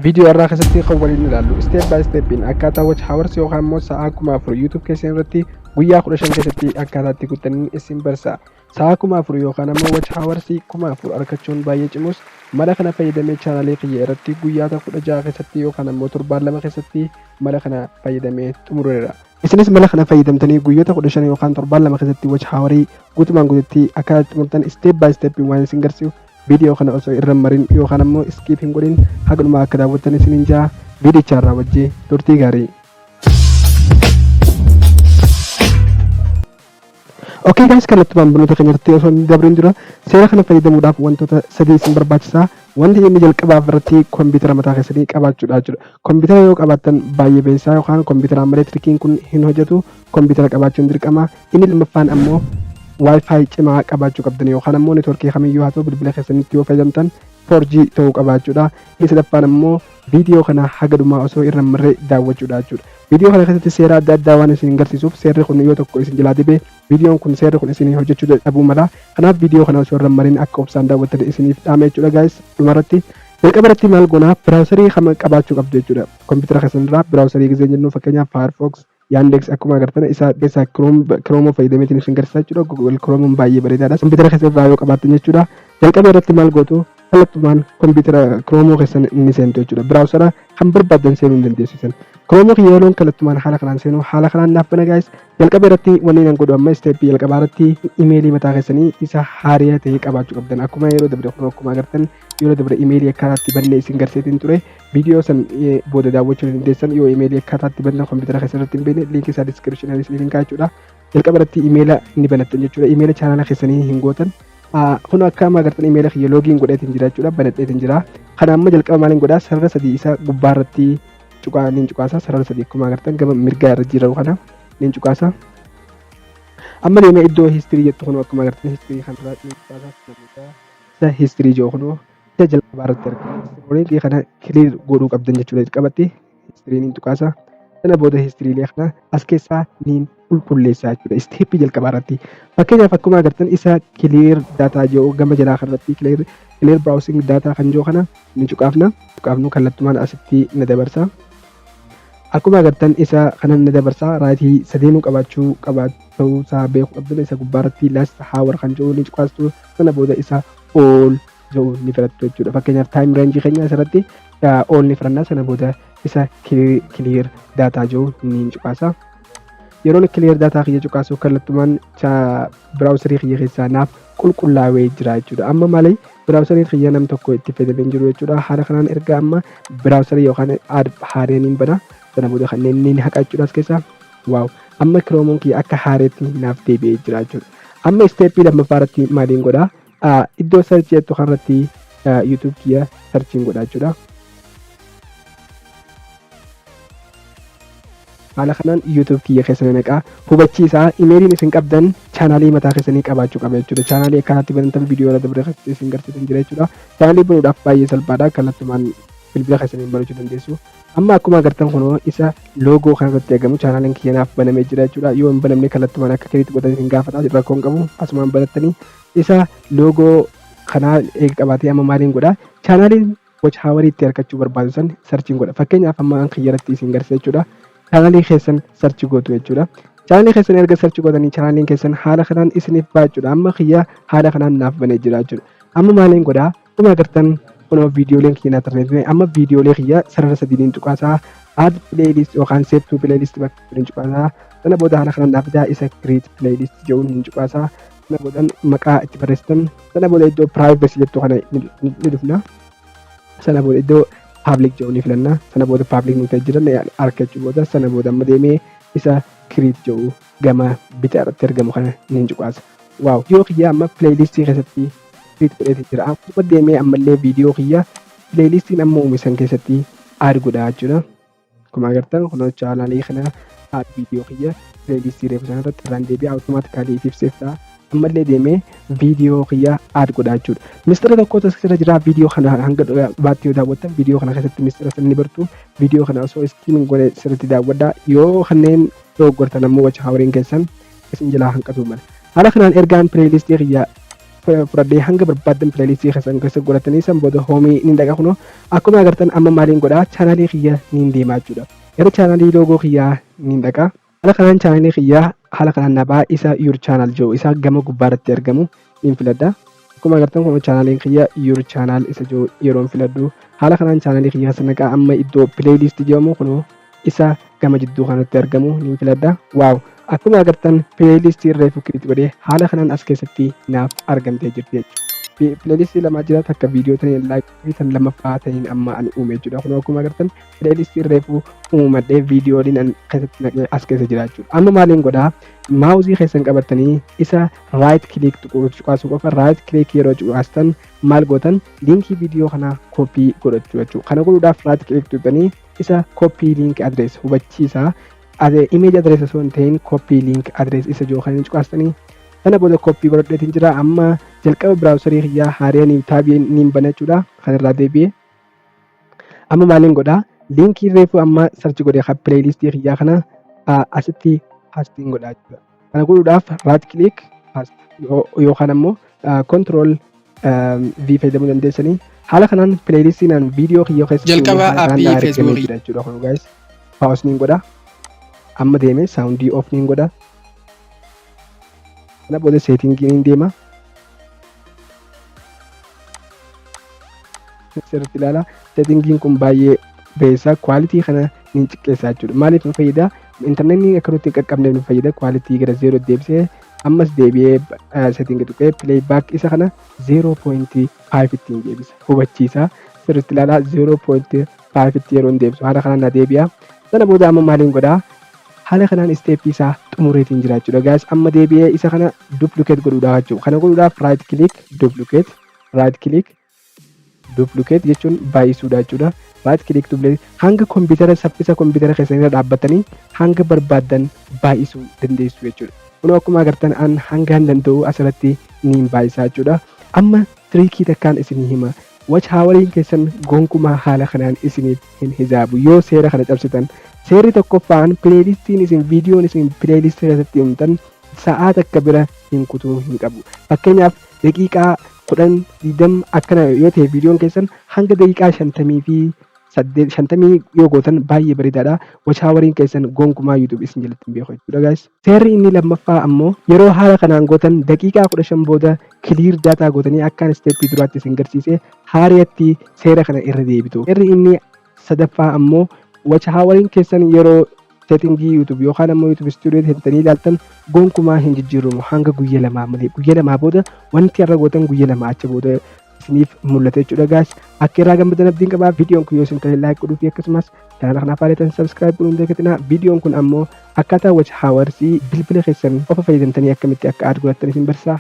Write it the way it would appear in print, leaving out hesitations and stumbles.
فيديو الرا خسرتي خولين لالو ستيب باي ستيب akkaataa watch hours yookaan immoo sa'a 1000 YouTube keessan irratti guyyaa 15 keessatti akkaataatti guuttanii isin barsa. Sa'a 1000 yookaan immoo watch hours 1000 argachuun baay'ee cimus mala kana fayyadamee chaanaalee kiyya irratti guyyaa 16 keessatti yookaan immoo torbaan 2 keessatti mala kana fayyadamee xumureera. Isinis mala kana fayyadamtanii guyyoota 15 yookaan torbaan 2 keessatti watch hours guutumaan guututti akka xumurtan step by step waan isin garsiisu video kana osoo irra marin yookaan ammoo skip hin godhin haguma akka daawwattan isinin jaa viidicha irraa wajjii turtii gaarii. Okay guys, kallattumaan bunoota keenyatti osoo hin dabrin dura seera kana fayyadamuudhaaf wantoota sadii isin barbaachisaa. Wanti inni jalqabaaf irratti kompiitara mataa keessanii qabaachuudha jechuudha. Kompiitara yoo qabaattan baay'ee beeksisaa yookaan kompiitara malee tirikiin kun hin hojjetu. Kompiitara qabaachuun dirqama. Inni lammaffaan ammoo Wi-Fi cimaa qabaachuu qabdan yookaan ammoo neetworkii kamiyyuu haa ta'u bilbila keessanitti yoo fayyadamtan 4G ta'uu qabaachuudha. Inni sadaffaan ammoo viidiyoo kana haga dhumaa osoo irra marree daawwachuudha jechuudha. Viidiyoo kana keessatti seera adda addaa waan isin agarsiisuuf seerri kun yoo tokko isin jalaa dibee viidiyoon kun seerri kun isin hojjechuu dadhabuu mala. Kanaaf viidiyoo kana osoo irra marin akka obsaan daawwattan isiniif dhaame jechuudha guys. Dhumarratti jalqaba irratti maal goonaa biraawusarii kama qabaachuu qabdu jechuudha. Kompiitara keessanirraa biraawusarii gisee jennu fakkeenyaaf Firefox Yandex akkuma agartan isa Chrome fayyadameetiin isin garsiisaa jechuudha. Google Chrome baay'ee bareedaadha. Kompiitara keessarraa yoo qabaattan jechuudha. Jalqaba irratti maal gootu kallattumaan kompiitara Chrome keessan inni seentu jechuudha. Biraawusara kan barbaadan seenuu hin dandeessisan. Chrome kiyya yeroon kallattumaan haala kanaan seenuu haala kanaan naaf bana guys. Jalqaba irratti wanni nan godhu amma step jalqabaa irratti imeelii mataa keessanii isa haariyaa ta'e qabaachuu qabdan. Akkuma yeroo dabre akkuma agartan yeroo dabre imeelii akkaataatti bannee isin garsiiseetiin ture. Viidiyoo san booda daawwachuu dandeessan yoo imeelii akkaataatti banna kompiitara keessatti hin beekne liinkii isaa diskiripshinii isiniif kaa'achuudha. Jalqaba irratti imeela inni banattan jechuudha. Imeela chaanaala keessanii hin gootan. Kun akka amma agartan imeela kiyya loogiin godheetiin jira jechuudha. Banadheetiin jira. Kana amma jalqaba maaliin godhaa sarara sadii isa gubbaa irratti niin cuqaasa sarara sadii akkuma agartan gama mirgaa irra jiru kana niin cuqaasa. Amma deemee iddoo histirii jettu kun akkuma agartan histirii kanarraa niin cuqaasa. Isa histirii jiru kun isa jalqabaa irratti argama. Histirii kana kiliir godhuu qabdan jechuudha. Jalqabatti histirii niin cuqaasa. Sana booda histiriilee kana as keessaa niin qulqulleessaa jechuudha. Isteeppii jalqabaa irratti. Fakkeenyaaf akkuma agartan isa kiliir daataa jiru gama jalaa kanarratti kiliir browsing daataa kan jiru kana niin cuqaafna. Cuqaafnu kallattumaan asitti na dabarsa. Akkuma agartan isa kanan na dabarsaa raayitii sadeenuu qabaachuu qabaachuu isaa beekuu qabdan isa gubbaarratti last hour kan jiru ni cuqaastu sana booda isa all jiru ni filattu jechuudha. Fakkeenyaaf time range keenya asirratti all ni filannaa sana booda isa clear data jiru ni cuqaasa. Yeroon clear data kiyya cuqaasu kallattumaan browserii kiyya keessaa naaf qulqullaa'ee jira jechuudha. Amma malee browserii kiyya nam tokko itti fayyadamee jiru jechuudha. Haala kanaan erga amma browserii yookaan haareen bana sana booda kanneen ni haqachuudhaas keessa waaw amma kiroomoon kiyya akka haareetti naaf deebi'ee jira jechuudha. Amma isteeppii lammaffaa irratti maaliin godhaa iddoo sarchii jettu kanarratti YouTube kiyya sarchiin godhaa jechuudha. Haala kanaan YouTube kiyya keessanii naqaa hubachiisaa imeeliin isin qabdan chaanaalii mataa keessanii qabaachuu qaba jechuudha. Chaanaalii akkanaatti banatan viidiyoo irra dabre isin garsiisan jira jechuudha. Chaanaalii banuudhaaf baay'ee salphaadha kallattumaan bilbila keessanii barachuu dandeessu. Amma akkuma agartan kunoo isa loogoo kanarratti argamu chaanaaliin kiyya naaf banamee jira jechuudha. Yoo hin banamne kallattumaan akka kiriitti godhatan hin gaafata rakkoon qabu asumaan banattanii isa loogoo kanaa eega qabaatee amma maaliin godhaa chaanaaliin watch hours itti argachuu barbaadu san sarchiin godha. Fakkeenyaaf amma an kiyyarratti isin garsiisa jechuudha. Chaanaalii keessan sarchi gootu jechuudha. Chaanaalii keessan erga sarchi gootanii chaanaaliin keessan haala kanaan isiniif baachuudha. Amma kiyya haala kanaan naaf banee jira jechuudha. Amma maaliin godhaa akkuma agartan kunoo viidiyooleen kiyya naaf tarreeffame amma viidiyoolee kiyya sarara sadiin cuqaasaa add playlist yookaan save to playlist bakka cuqaasaa sana booda haala kanaan naaf jaa isa create playlist jedhuun hin cuqaasaa sana booda maqaa itti barreessitan sana booda iddoo privacy jettu kana ni dhufna sana booda iddoo public jedhu ni filanna sana booda public nuti jiran argachuu booda sana booda amma deemee isa create jedhu gama bitaa irratti argamu kana ni cuqaasa. Waaw yoo kiyya amma playlist keessatti create godhee jira. Akkuma deemee ammallee viidiyoo kiyya playlistiin amma uumisan keessatti add godhaa jechuudha. Akkuma agartan kun chaanaalii kana add viidiyoo kiyya playlistii reefu sana irratti irraan deebi'ee automaatikaalii ibseef ta'a. Ammallee deemee viidiyoo kiyya add godhaa jechuudha. Mistira tokko tasira jira viidiyoo kana hanga baatti yoo daawwattan viidiyoo kana keessatti mistira sanni bartu viidiyoo kana osoo skiiming godhe sirriitti daawwadhaa yoo kanneen dogoggortan ammoo watch hours keessan isin jalaa hanqatu mala. Haala kanaan ergaan playlistii kiyya fudhadhee hanga barbaadan pileelistii keessan keessa godhatanii san booda hoomii ni dhaqa kunoo akkuma agartan amma maaliin godhaa chaanaalii kiyya niin deemaa jechuudha. Yeroo chaanaalii loogoo kiyyaa niin dhaqa. Haala kanaan chaanaalii kiyyaa haala kanaan nabaa isa yuur chaanaal jiru isa gama gubbaarratti argamu niin filadha. Akkuma agartan kun chaanaaliin kiyya yuur chaanaal isa jiru yeroon filadhu haala kanaan chaanaalii kiyya keessa naqaa amma iddoo pileelistii jedhamu kunoo isa gama jidduu kanatti argamu niin filadha. Waaw! Akkuma agartan pileelistii reefu kilitti godhee haala kanaan as keessatti naaf argamtee jirti jechuudha. Pileelistii lamaa jira takka viidiyoo taniin laayikii tan lammaffaa taniin amma ani uume jechuudha. Kun akkuma agartan pileelistii reefu uumadhee viidiyooliin an keessatti naqee as keessa jira jechuudha. Amma maaliin godhaa maawuzii keessan qabatanii isa raayit kiliik cuqaasuu qofa raayit kiliik yeroo cuqaastan maal gootan liinkii viidiyoo kanaa koppii godhachuu jechuudha. Kana godhuudhaaf raayit kiliik tuqxanii isa koppii liink adrees hubachiisa. Image address osoo hin ta'in koppii link address isa jiru kan cuqaastanii sana booda koppii godhadheetiin jira. Amma jalqaba biraawusarii kiyyaa haariyaan taabii niin banachuudha kanarraa deebi'ee amma maaliin godhaa liinkii reefu amma sarchi godhee kan pileelistii kiyyaa kana asitti paastiin godhaa jechuudha. Kana godhuudhaaf raayit kiliik yookaan ammoo kontirool V fayyadamuu dandeessanii haala kanaan pileelistiin viidiyoo kiyyoo keessatti jalqaba aappii feesbuukii jechuudha. Kun guys paawus niin godhaa. Amma deeme saawundii of niin godha. Kana booda seetingii niin deema. Sirriitti ilaala. Seetingiin kun baay'ee beesaa kwaalitii kana niin xiqqeessaa jechuudha. Maaliif nu fayyada? Intarneetni akka nuti hin qaqqabneef nu fayyada. Kwaalitii gara 0 deebisee ammas deebi'ee seetingii tuqee pileeybaak isa kana 0.5 ittiin deebisa. Hubachiisa. Sirriitti ilaala 0.5 itti yeroo hin deebisu haala kanaan na deebi'a. Sana booda amma maaliin godhaa? Haala kanaan isteeppii isaa xumureetiin jira jechuudha. Gaas amma deebi'ee isa kana duplikeet godhuudhaaf jechuudha. Kana godhuudhaaf raayit kiliik duplikeet raayit kiliik duplikeet jechuun baay'isuudha jechuudha. Raayit kiliik duplikeet hanga kompiitara saffisa kompiitara keessanii dhaabbatanii hanga barbaadan baay'isuu dandeessu jechuudha. Kun akkuma agartan an hanga hin danda'u asirratti niin baay'isaa jechuudha. Amma tiriikii takkaan isinii hima. Watch haawariin keessan gonkumaa haala kanaan isiniif hin hizaabu yoo seera kana cabsitan. Seerri tokkoffaan pileelistiin isin viidiyoon isin pileelistii keessatti himtan sa'aa takka bira hin kutuu hin qabu. Fakkeenyaaf daqiiqaa 10-20 akkana yoo ta'e viidiyoon keessan hanga daqiiqaa 50 fi 50 yoo gootan baay'ee bareedaadha. Watch haawariin keessan gonkumaa YouTube isin jalatti hin beeku jechuudha guys. Seerri inni lammaffaa ammoo yeroo haala kanaan gootan daqiiqaa 15 booda kiliir daataa gootanii akkaan isteeppii duraatti isin garsiise haariyatti seera kana irra deebitu. Seerri inni sadaffaa ammoo watch haawariin keessan yeroo seetingii YouTube yookaan ammoo YouTube studio hintanii ilaaltan gonkumaa hin jijjiiramu hanga guyyaa lamaa malee. Guyyaa lamaa booda wanti irra gootan guyyaa lamaa achi booda isiniif mul'ata jechuudha guys. Akka irraa gammadan abdiin qabaa. Viidiyoon kun yoo isin ta'e laayik godhuu fi akkasumas chanaala kanaaf haalatan sabskiraayib godhuun beekatina. Viidiyoon kun ammoo akkaataa watch haawarsii bilbila keessan qofa fayyadamtanii akkamitti akka aad godhattan isin barsiisa.